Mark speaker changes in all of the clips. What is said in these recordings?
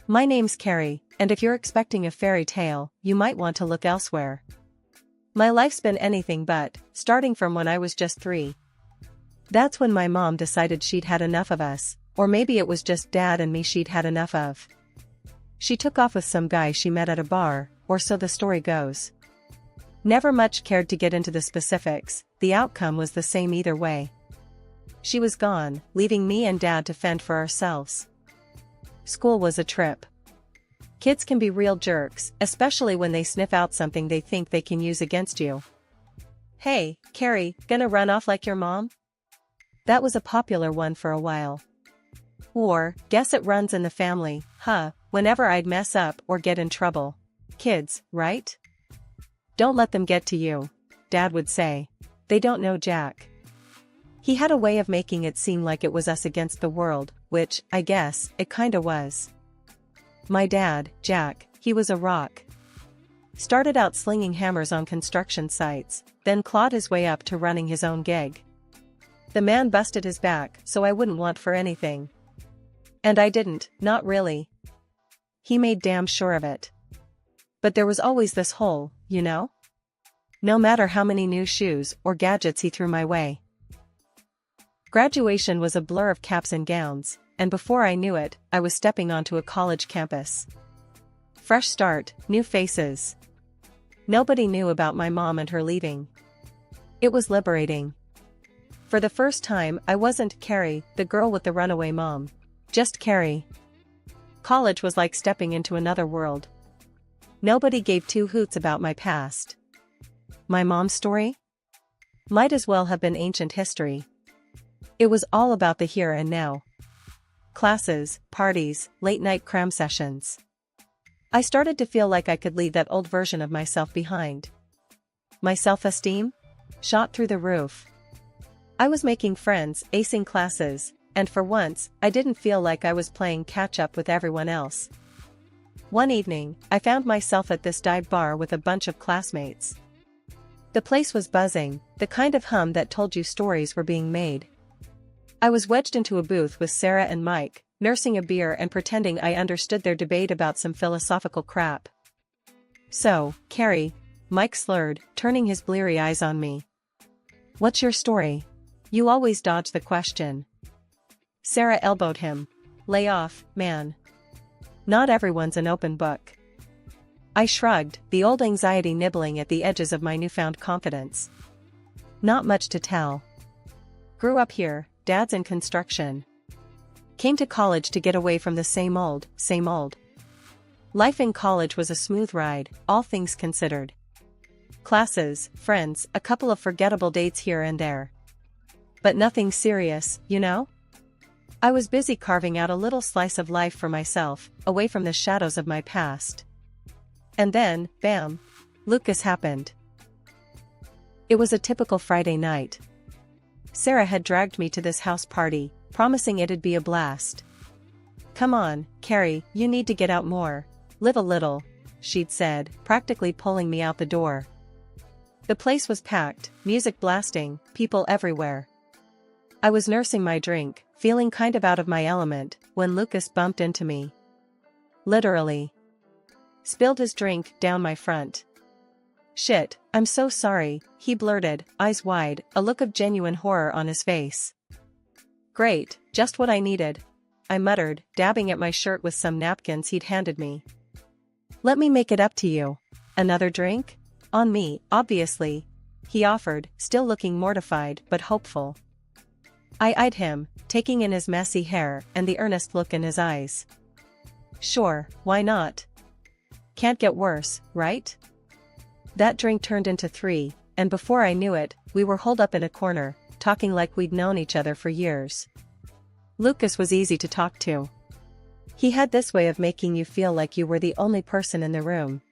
Speaker 1: My name's Carrie, and if you're expecting a fairy tale, you might want to look elsewhere. My life's been anything but, starting from when I was just 3. That's when my mom decided she'd had enough of us, or maybe it was just Dad and me she'd had enough of. She took off with some guy she met at a bar, or so the story goes. Never much cared to get into the specifics, the outcome was the same either way. She was gone, leaving me and Dad to fend for ourselves. School was a trip. Kids can be real jerks, especially when they sniff out something they think they can use against you. "Hey, Carrie, gonna run off like your mom?" That was a popular one for a while. Or, "Guess it runs in the family, huh?" Whenever I'd mess up or get in trouble. Kids, right? "Don't let them get to you," Dad would say. "They don't know Jack." He had a way of making it seem like it was us against the world, which, I guess, it kinda was. My dad, Jack, he was a rock. Started out slinging hammers on construction sites, then clawed his way up to running his own gig. The man busted his back so I wouldn't want for anything. And I didn't, not really. He made damn sure of it. But there was always this hole, you know? No matter how many new shoes or gadgets he threw my way. Graduation was a blur of caps and gowns, and before I knew it, I was stepping onto a college campus. Fresh start, new faces. Nobody knew about my mom and her leaving. It was liberating. For the first time, I wasn't Carrie, the girl with the runaway mom. Just Carrie. College was like stepping into another world. Nobody gave two hoots about my past. My mom's story? Might as well have been ancient history. It was all about the here and now. Classes, parties, late-night cram sessions. I started to feel like I could leave that old version of myself behind. My self-esteem? Shot through the roof. I was making friends, acing classes, and for once, I didn't feel like I was playing catch-up with everyone else. One evening, I found myself at this dive bar with a bunch of classmates. The place was buzzing, the kind of hum that told you stories were being made. I was wedged into a booth with Sarah and Mike, nursing a beer and pretending I understood their debate about some philosophical crap. "So, Carrie," Mike slurred, turning his bleary eyes on me. "What's your story? You always dodge the question." Sarah elbowed him. "Lay off, man. Not everyone's an open book." I shrugged, the old anxiety nibbling at the edges of my newfound confidence. "Not much to tell. Grew up here, Dad's in construction. Came to college to get away from the same old, same old. Life in college was a smooth ride, all things considered. Classes, friends, a couple of forgettable dates here and there. But nothing serious, you know? I was busy carving out a little slice of life for myself, away from the shadows of my past. And then, bam, Lucas happened. It was a typical Friday night. Sarah had dragged me to this house party, promising it'd be a blast. "Come on, Carrie, you need to get out more. Live a little," she'd said, practically pulling me out the door. The place was packed, music blasting, people everywhere. I was nursing my drink, feeling kind of out of my element, when Lucas bumped into me. Literally. Spilled his drink down my front. "Shit, I'm so sorry," he blurted, eyes wide, a look of genuine horror on his face. "Great, just what I needed," I muttered, dabbing at my shirt with some napkins he'd handed me. "Let me make it up to you. Another drink? On me, obviously," he offered, still looking mortified but hopeful. I eyed him, taking in his messy hair and the earnest look in his eyes. "Sure, why not? Can't get worse, right?" That drink turned into 3, and before I knew it, we were holed up in a corner, talking like we'd known each other for years. Lucas was easy to talk to. He had this way of making you feel like you were the only person in the room.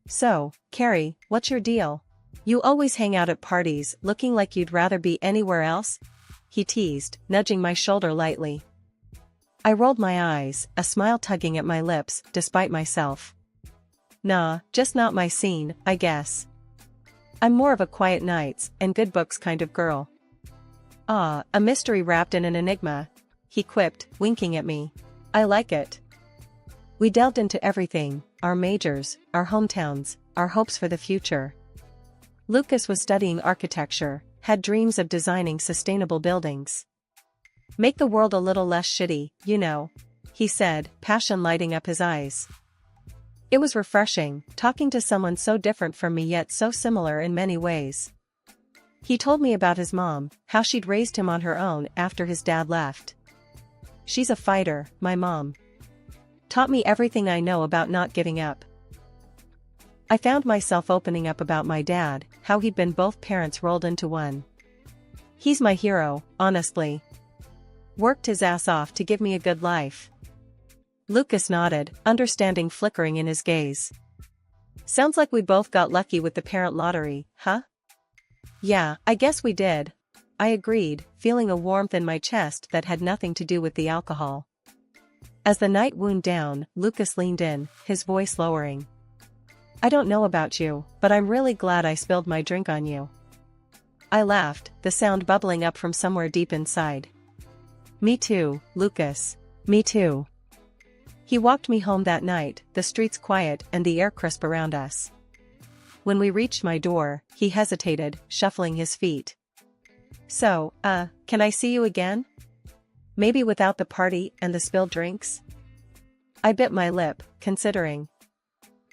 Speaker 1: "So, Carrie, what's your deal? You always hang out at parties looking like you'd rather be anywhere else?" he teased, nudging my shoulder lightly. I rolled my eyes, a smile tugging at my lips, despite myself. "Nah, just not my scene, I guess. I'm more of a quiet nights and good books kind of girl." "Ah, a mystery wrapped in an enigma," he quipped, winking at me. "I like it." We delved into everything, our majors, our hometowns, our hopes for the future. Lucas was studying architecture, had dreams of designing sustainable buildings. Make the world a little less shitty, you know, he said, passion lighting up his eyes. It was refreshing, talking to someone so different from me yet so similar in many ways. He told me about his mom, how she'd raised him on her own after his dad left. She's a fighter, my mom. Taught me everything I know about not giving up. I found myself opening up about my dad, how he'd been both parents rolled into one. He's my hero, honestly. Worked his ass off to give me a good life. Lucas nodded, understanding flickering in his gaze. Sounds like we both got lucky with the parent lottery, huh? Yeah, I guess we did. I agreed, feeling a warmth in my chest that had nothing to do with the alcohol. As the night wound down, Lucas leaned in, his voice lowering. I don't know about you, but I'm really glad I spilled my drink on you. I laughed, the sound bubbling up from somewhere deep inside. Me too, Lucas. Me too. He walked me home that night, the streets quiet and the air crisp around us. When we reached my door, he hesitated, shuffling his feet. So, can I see you again? Maybe without the party and the spilled drinks? I bit my lip, considering.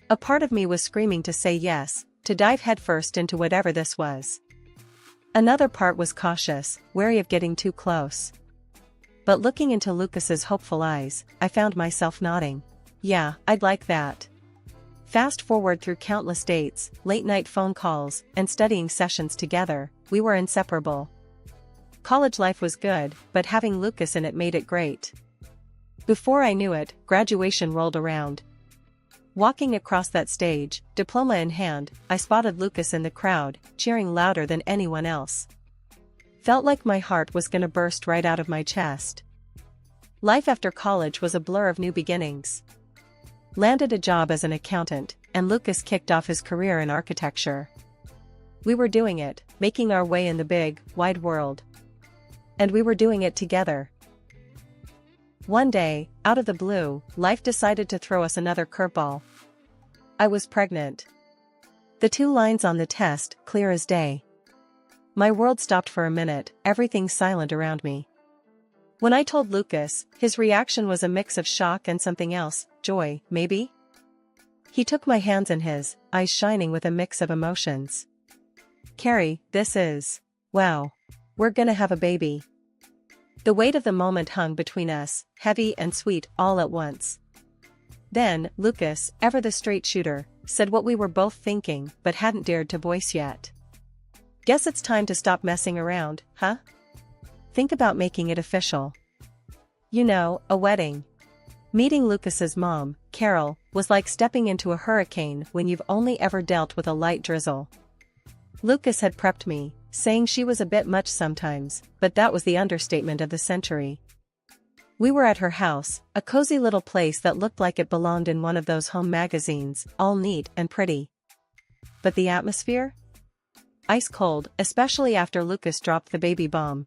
Speaker 1: A part of me was screaming to say yes, to dive headfirst into whatever this was. Another part was cautious, wary of getting too close. But looking into Lucas's hopeful eyes, I found myself nodding. Yeah, I'd like that. Fast forward through countless dates, late-night phone calls, and studying sessions together, we were inseparable. College life was good, but having Lucas in it made it great. Before I knew it, graduation rolled around. Walking across that stage, diploma in hand, I spotted Lucas in the crowd, cheering louder than anyone else. Felt like my heart was gonna burst right out of my chest. Life after college was a blur of new beginnings. Landed a job as an accountant, and Lucas kicked off his career in architecture. We were doing it, making our way in the big, wide world. And we were doing it together. One day, out of the blue, life decided to throw us another curveball. I was pregnant. The 2 lines on the test, clear as day. My world stopped for a minute, everything silent around me. When I told Lucas, his reaction was a mix of shock and something else, joy, maybe? He took my hands in his, eyes shining with a mix of emotions. Carrie, this is... wow. We're gonna have a baby. The weight of the moment hung between us, heavy and sweet all at once. Then, Lucas, ever the straight shooter, said what we were both thinking but hadn't dared to voice yet. Guess it's time to stop messing around, huh? Think about making it official. You know, a wedding. Meeting Lucas's mom, Carol, was like stepping into a hurricane when you've only ever dealt with a light drizzle. Lucas had prepped me, saying she was a bit much sometimes, but that was the understatement of the century. We were at her house, a cozy little place that looked like it belonged in one of those home magazines, all neat and pretty. But the atmosphere? Ice cold, especially after Lucas dropped the baby bomb.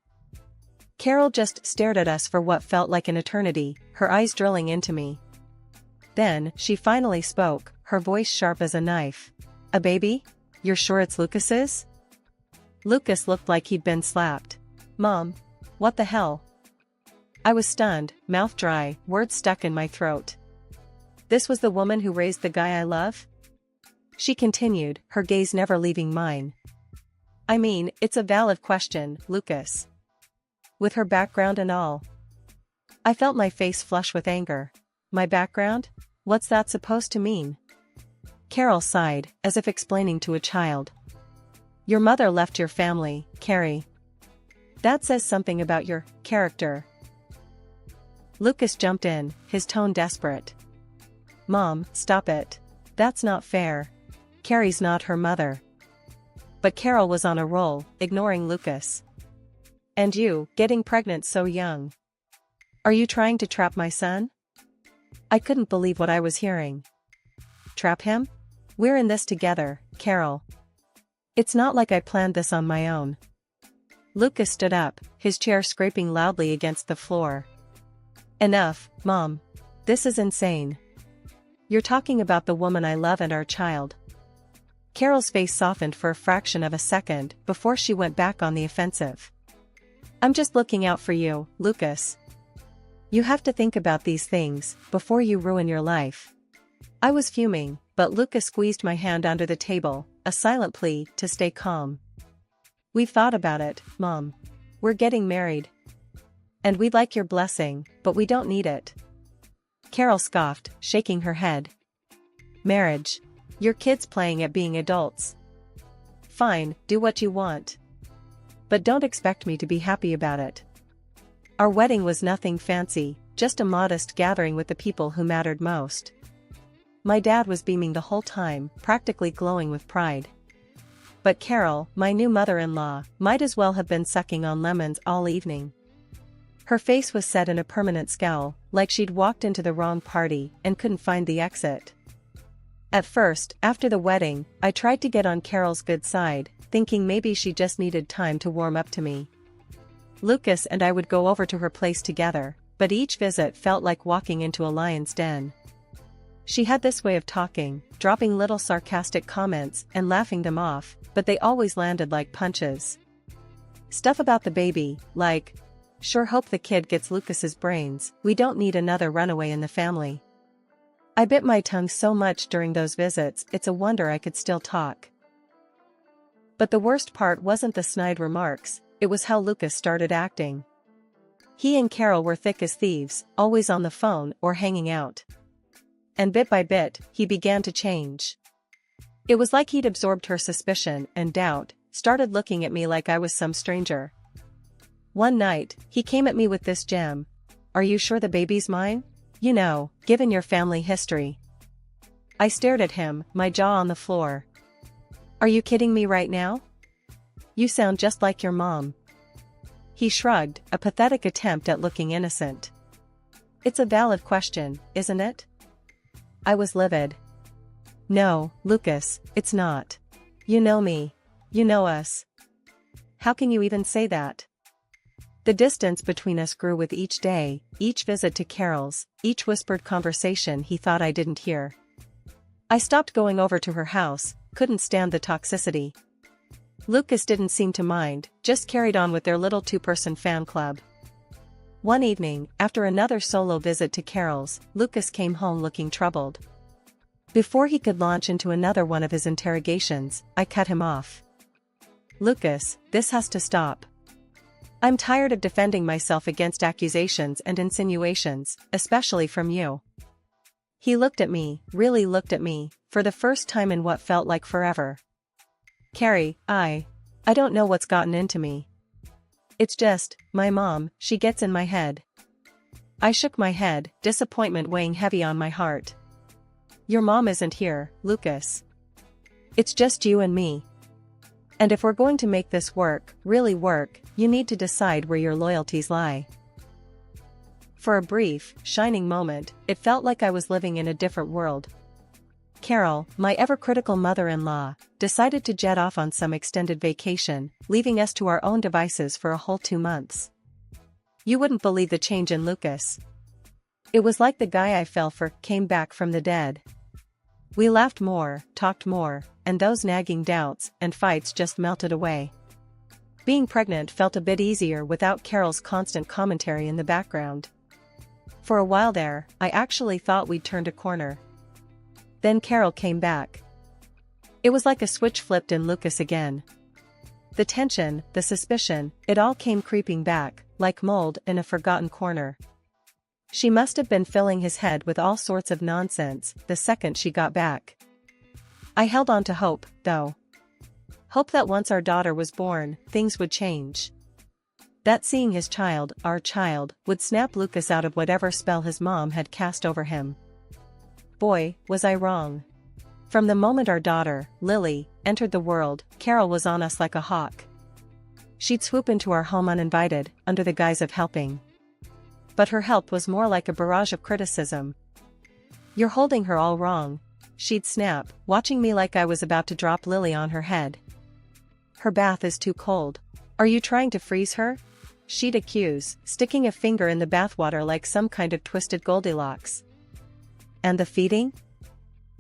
Speaker 1: Carol just stared at us for what felt like an eternity, her eyes drilling into me. Then, she finally spoke, her voice sharp as a knife. A baby? You're sure it's Lucas's? Lucas looked like he'd been slapped. Mom. What the hell? I was stunned, mouth dry, words stuck in my throat. This was the woman who raised the guy I love? She continued, her gaze never leaving mine. I mean, it's a valid question, Lucas. With her background and all. I felt my face flush with anger. My background? What's that supposed to mean? Carol sighed, as if explaining to a child. Your mother left your family, Carrie. That says something about your character. Lucas jumped in, his tone desperate. Mom, stop it. That's not fair. Carrie's not her mother. But Carol was on a roll, ignoring Lucas. And you, getting pregnant so young. Are you trying to trap my son? I couldn't believe what I was hearing. Trap him? We're in this together, Carol. It's not like I planned this on my own. Lucas stood up, his chair scraping loudly against the floor. Enough, Mom. This is insane. You're talking about the woman I love and our child. Carol's face softened for a fraction of a second before she went back on the offensive. I'm just looking out for you, Lucas. You have to think about these things before you ruin your life. I was fuming, but Lucas squeezed my hand under the table, a silent plea to stay calm. We've thought about it, Mom. We're getting married. And we'd like your blessing, but we don't need it. Carol scoffed, shaking her head. Marriage. Your kids playing at being adults. Fine, do what you want. But don't expect me to be happy about it. Our wedding was nothing fancy, just a modest gathering with the people who mattered most. My dad was beaming the whole time, practically glowing with pride. But Carol, my new mother-in-law, might as well have been sucking on lemons all evening. Her face was set in a permanent scowl, like she'd walked into the wrong party and couldn't find the exit. At first, after the wedding, I tried to get on Carol's good side, thinking maybe she just needed time to warm up to me. Lucas and I would go over to her place together, but each visit felt like walking into a lion's den. She had this way of talking, dropping little sarcastic comments and laughing them off, but they always landed like punches. Stuff about the baby, like, sure hope the kid gets Lucas's brains, we don't need another runaway in the family. I bit my tongue so much during those visits, it's a wonder I could still talk. But the worst part wasn't the snide remarks, it was how Lucas started acting. He and Carol were thick as thieves, always on the phone or hanging out. And bit by bit, he began to change. It was like he'd absorbed her suspicion and doubt, started looking at me like I was some stranger. One night, he came at me with this gem. Are you sure the baby's mine? You know, given your family history. I stared at him, my jaw on the floor. Are you kidding me right now? You sound just like your mom. He shrugged, a pathetic attempt at looking innocent. It's a valid question, isn't it? I was livid. No, Lucas, it's not. You know me. You know us. How can you even say that? The distance between us grew with each day, each visit to Carol's, each whispered conversation he thought I didn't hear. I stopped going over to her house, couldn't stand the toxicity. Lucas didn't seem to mind, just carried on with their little two-person fan club. One evening, after another solo visit to Carol's, Lucas came home looking troubled. Before he could launch into another one of his interrogations, I cut him off. Lucas, this has to stop. I'm tired of defending myself against accusations and insinuations, especially from you. He looked at me, really looked at me, for the first time in what felt like forever. Carrie, I don't know what's gotten into me. It's just, my mom, she gets in my head. I shook my head, disappointment weighing heavy on my heart. Your mom isn't here, Lucas. It's just you and me. And if we're going to make this work, really work, you need to decide where your loyalties lie. For a brief, shining moment, it felt like I was living in a different world. Carol, my ever-critical mother-in-law, decided to jet off on some extended vacation, leaving us to our own devices for a whole 2 months. You wouldn't believe the change in Lucas. It was like the guy I fell for came back from the dead. We laughed more, talked more, and those nagging doubts and fights just melted away. Being pregnant felt a bit easier without Carol's constant commentary in the background. For a while there, I actually thought we'd turned a corner. Then Carol came back. It was like a switch flipped in Lucas again. The tension, the suspicion, it all came creeping back, like mold in a forgotten corner. She must have been filling his head with all sorts of nonsense the second she got back. I held on to hope, though. Hope that once our daughter was born, things would change. That seeing his child, our child, would snap Lucas out of whatever spell his mom had cast over him. Boy, was I wrong. From the moment our daughter, Lily, entered the world, Carol was on us like a hawk. She'd swoop into our home uninvited, under the guise of helping. But her help was more like a barrage of criticism. You're holding her all wrong, she'd snap, watching me like I was about to drop Lily on her head. Her bath is too cold. Are you trying to freeze her? She'd accuse, sticking a finger in the bathwater like some kind of twisted Goldilocks. And the feeding?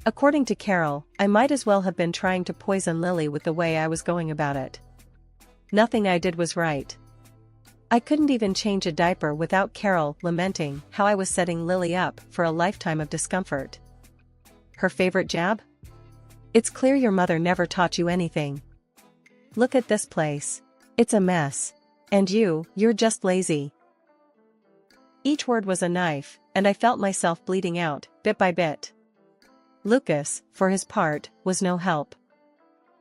Speaker 1: According to Carol, I might as well have been trying to poison Lily with the way I was going about it. Nothing I did was right. I couldn't even change a diaper without Carol lamenting how I was setting Lily up for a lifetime of discomfort. Her favorite jab? It's clear your mother never taught you anything. Look at this place. It's a mess. And you're just lazy. Each word was a knife, and I felt myself bleeding out, bit by bit. Lucas, for his part, was no help.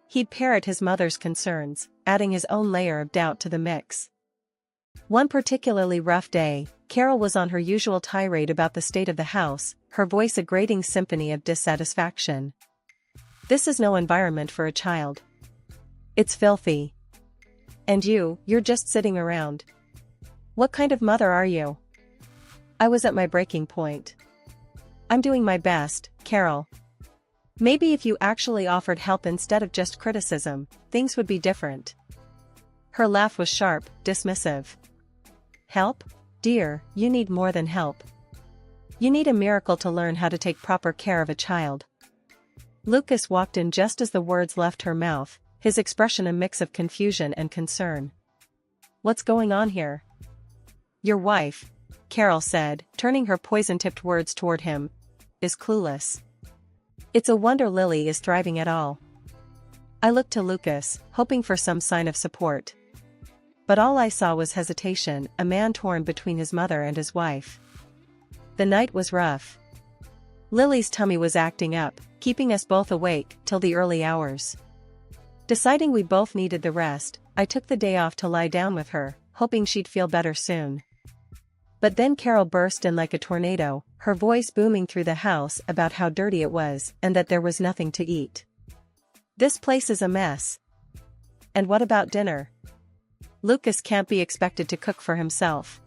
Speaker 1: He'd parrot his mother's concerns, adding his own layer of doubt to the mix. One particularly rough day, Carol was on her usual tirade about the state of the house, her voice a grating symphony of dissatisfaction. This is no environment for a child. It's filthy. And you're just sitting around. What kind of mother are you? I was at my breaking point. I'm doing my best, Carol. Maybe if you actually offered help instead of just criticism, things would be different. Her laugh was sharp, dismissive. Help? Dear, you need more than help. You need a miracle to learn how to take proper care of a child. Lucas walked in just as the words left her mouth, his expression a mix of confusion and concern. What's going on here? Your wife, Carol said, turning her poison-tipped words toward him, is clueless. It's a wonder Lily is thriving at all. I looked to Lucas, hoping for some sign of support. But all I saw was hesitation, a man torn between his mother and his wife. The night was rough. Lily's tummy was acting up, keeping us both awake till the early hours. Deciding we both needed the rest, I took the day off to lie down with her, hoping she'd feel better soon. But then Carol burst in like a tornado, her voice booming through the house about how dirty it was and that there was nothing to eat. This place is a mess. And what about dinner? Lucas can't be expected to cook for himself.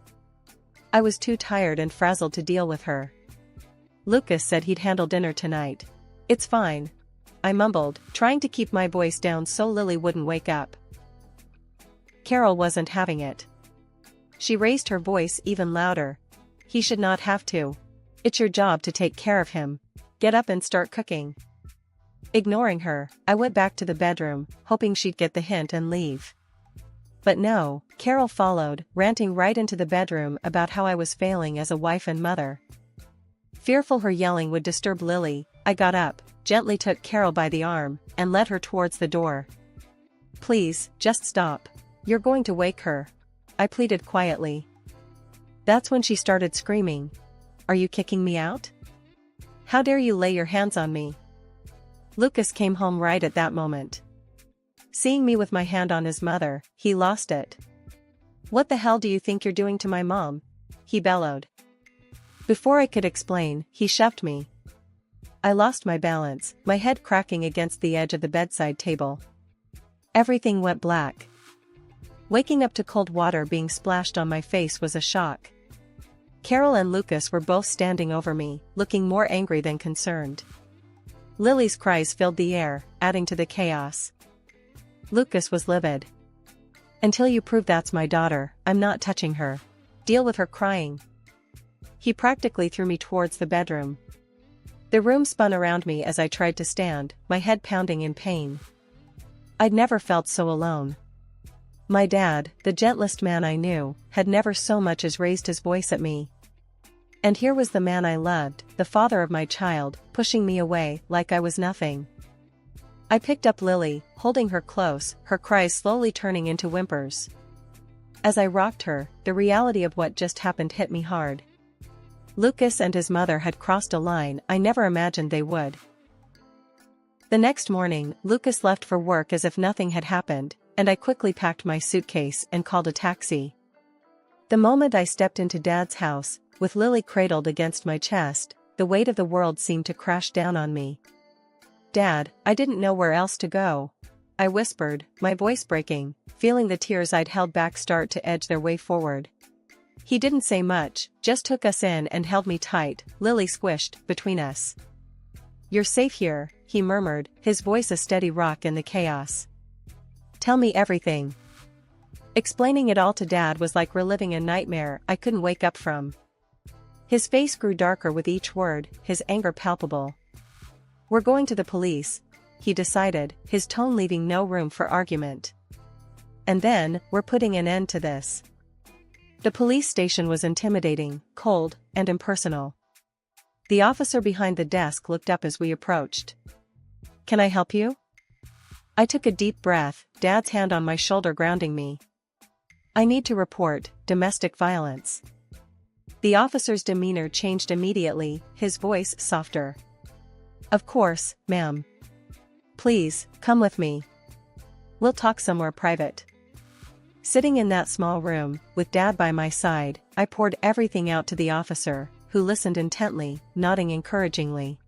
Speaker 1: I was too tired and frazzled to deal with her. Lucas said he'd handle dinner tonight. It's fine, I mumbled, trying to keep my voice down so Lily wouldn't wake up. Carol wasn't having it. She raised her voice even louder. He should not have to. It's your job to take care of him. Get up and start cooking. Ignoring her, I went back to the bedroom, hoping she'd get the hint and leave. But no, Carol followed, ranting right into the bedroom about how I was failing as a wife and mother. Fearful her yelling would disturb Lily, I got up, gently took Carol by the arm, and led her towards the door. Please, just stop. You're going to wake her, I pleaded quietly. That's when she started screaming. Are you kicking me out? How dare you lay your hands on me? Lucas came home right at that moment. Seeing me with my hand on his mother, he lost it. What the hell do you think you're doing to my mom? He bellowed. Before I could explain, he shoved me. I lost my balance, my head cracking against the edge of the bedside table. Everything went black. Waking up to cold water being splashed on my face was a shock. Carol and Lucas were both standing over me, looking more angry than concerned. Lily's cries filled the air, adding to the chaos. Lucas was livid. Until you prove that's my daughter, I'm not touching her. Deal with her crying. He practically threw me towards the bedroom. The room spun around me as I tried to stand, my head pounding in pain. I'd never felt so alone. My dad, the gentlest man I knew, had never so much as raised his voice at me. And here was the man I loved, the father of my child, pushing me away like I was nothing. I picked up Lily, holding her close, her cries slowly turning into whimpers. As I rocked her, the reality of what just happened hit me hard. Lucas and his mother had crossed a line I never imagined they would. The next morning, Lucas left for work as if nothing had happened, and I quickly packed my suitcase and called a taxi. The moment I stepped into Dad's house, with Lily cradled against my chest, the weight of the world seemed to crash down on me. Dad, I didn't know where else to go. I whispered, my voice breaking, feeling the tears I'd held back start to edge their way forward. He didn't say much, just took us in and held me tight, Lily squished between us. You're safe here, he murmured, his voice a steady rock in the chaos. Tell me everything. Explaining it all to Dad was like reliving a nightmare I couldn't wake up from. His face grew darker with each word, his anger palpable. "We're going to the police," he decided, his tone leaving no room for argument. "And then, we're putting an end to this." The police station was intimidating, cold, and impersonal. The officer behind the desk looked up as we approached. "Can I help you?" I took a deep breath, Dad's hand on my shoulder grounding me. "I need to report domestic violence." The officer's demeanor changed immediately, his voice softer. "Of course, ma'am. Please, come with me. We'll talk somewhere private." Sitting in that small room, with Dad by my side, I poured everything out to the officer, who listened intently, nodding encouragingly.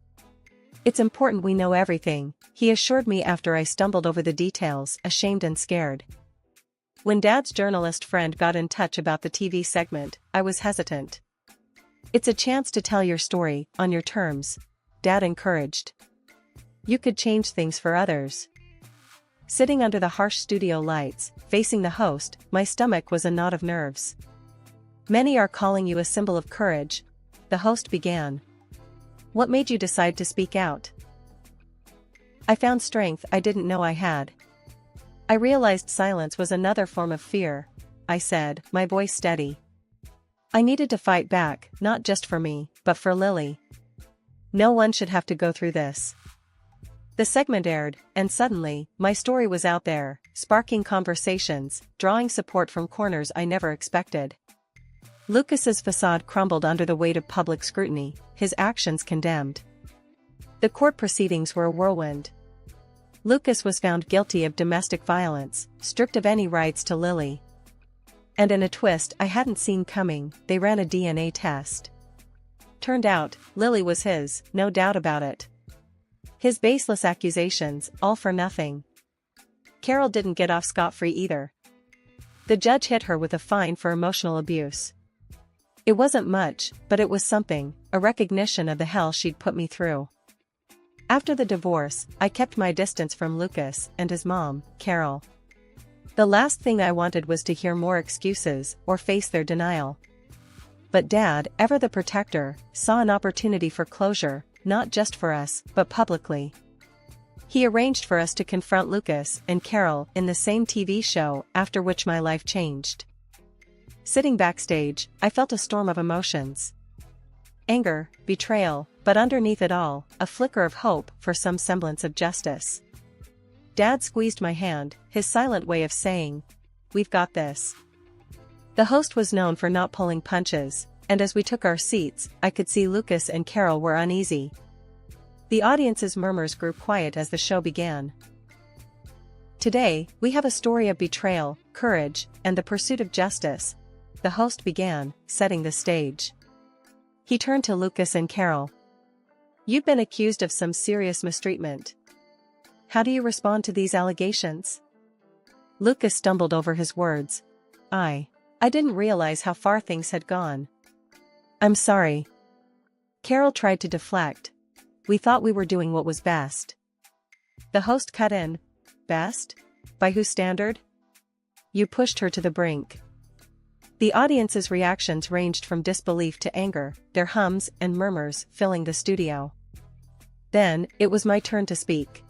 Speaker 1: "It's important we know everything," he assured me after I stumbled over the details, ashamed and scared. When Dad's journalist friend got in touch about the TV segment, I was hesitant. "It's a chance to tell your story, on your terms," Dad encouraged. "You could change things for others." Sitting under the harsh studio lights, facing the host, my stomach was a knot of nerves. "Many are calling you a symbol of courage," the host began. "What made you decide to speak out?" "I found strength I didn't know I had. I realized silence was another form of fear," I said, my voice steady. "I needed to fight back, not just for me, but for Lily. No one should have to go through this." The segment aired, and suddenly, my story was out there, sparking conversations, drawing support from corners I never expected. Lucas's facade crumbled under the weight of public scrutiny, his actions condemned. The court proceedings were a whirlwind. Lucas was found guilty of domestic violence, stripped of any rights to Lily. And in a twist I hadn't seen coming, they ran a DNA test. Turned out, Lily was his, no doubt about it. His baseless accusations, all for nothing. Carol didn't get off scot-free either. The judge hit her with a fine for emotional abuse. It wasn't much, but it was something, a recognition of the hell she'd put me through. After the divorce, I kept my distance from Lucas and his mom, Carol. The last thing I wanted was to hear more excuses or face their denial. But Dad, ever the protector, saw an opportunity for closure, not just for us, but publicly. He arranged for us to confront Lucas and Carol in the same TV show, after which my life changed. Sitting backstage, I felt a storm of emotions. Anger, betrayal, but underneath it all, a flicker of hope for some semblance of justice. Dad squeezed my hand, his silent way of saying, "We've got this." The host was known for not pulling punches, and as we took our seats, I could see Lucas and Carol were uneasy. The audience's murmurs grew quiet as the show began. "Today, we have a story of betrayal, courage, and the pursuit of justice," the host began, setting the stage. He turned to Lucas and Carol. "You've been accused of some serious mistreatment. How do you respond to these allegations?" Lucas stumbled over his words. I didn't realize how far things had gone. "I'm sorry." Carol tried to deflect. "We thought we were doing what was best." The host cut in. "Best? By whose standard? You pushed her to the brink." The audience's reactions ranged from disbelief to anger, their hums and murmurs filling the studio. Then, it was my turn to speak.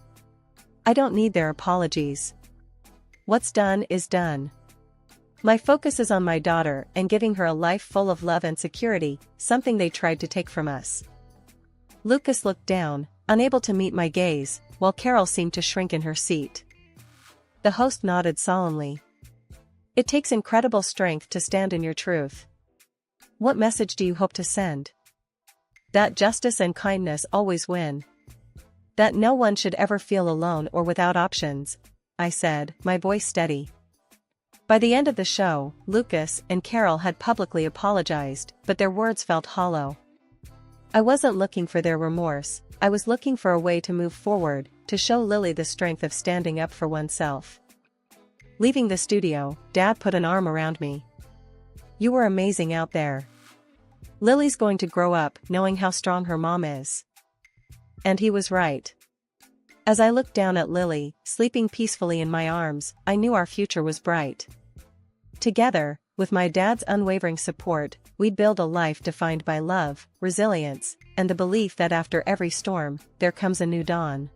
Speaker 1: "I don't need their apologies. What's done is done. My focus is on my daughter and giving her a life full of love and security, something they tried to take from us." Lucas looked down, unable to meet my gaze, while Carol seemed to shrink in her seat. The host nodded solemnly. "It takes incredible strength to stand in your truth. What message do you hope to send?" "That justice and kindness always win. That no one should ever feel alone or without options," I said, my voice steady. By the end of the show, Lucas and Carol had publicly apologized, but their words felt hollow. I wasn't looking for their remorse, I was looking for a way to move forward, to show Lily the strength of standing up for oneself. Leaving the studio, Dad put an arm around me. "You were amazing out there. Lily's going to grow up knowing how strong her mom is." And he was right. As I looked down at Lily, sleeping peacefully in my arms, I knew our future was bright. Together, with my dad's unwavering support, we'd build a life defined by love, resilience, and the belief that after every storm, there comes a new dawn.